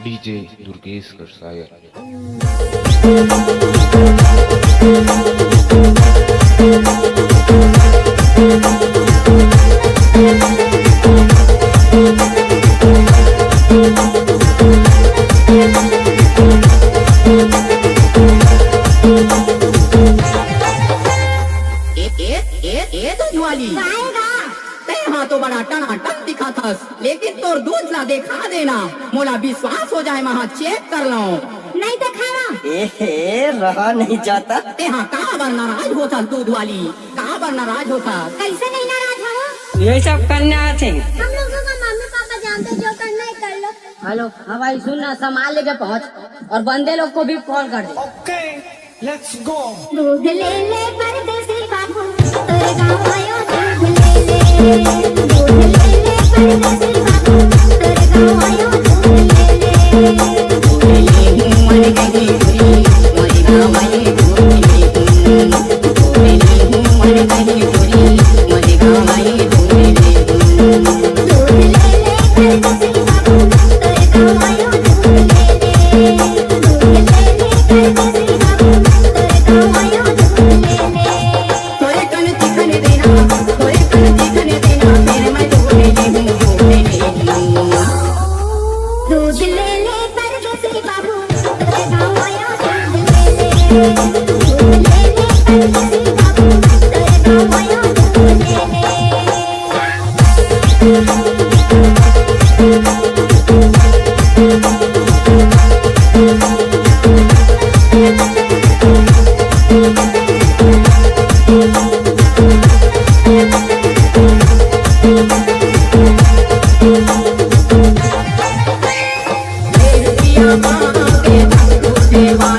DJ Durgesh करसायर। तो बड़ा टनाटन दिखा थस, लेकिन तोर दूध ला देखा देना, मोला विश्वास हो जाए वहाँ चेक कर लो। नहीं दिखावा। ए रहा नहीं जाता। तेहा कहाँ बर नाराज होता दूध वाली, कहाँ बर नाराज होता? कैसे नहीं नाराज हो? ये सब करना थे। हम लोगों का मम्मी पापा जानते, जो करना है कर लो। हेलो हाँ भाई सुन ना, संभाल लेके पहुँच और बंदे लोग को भी कॉल कर दे। Okay let's go. दूध ले ले परदेसी बाबू, तेरे गाँव आयो दूध ले ले। दूध ले ले परदेसी बाबू, तेरे गाँव आयो दूध ले ले। देवा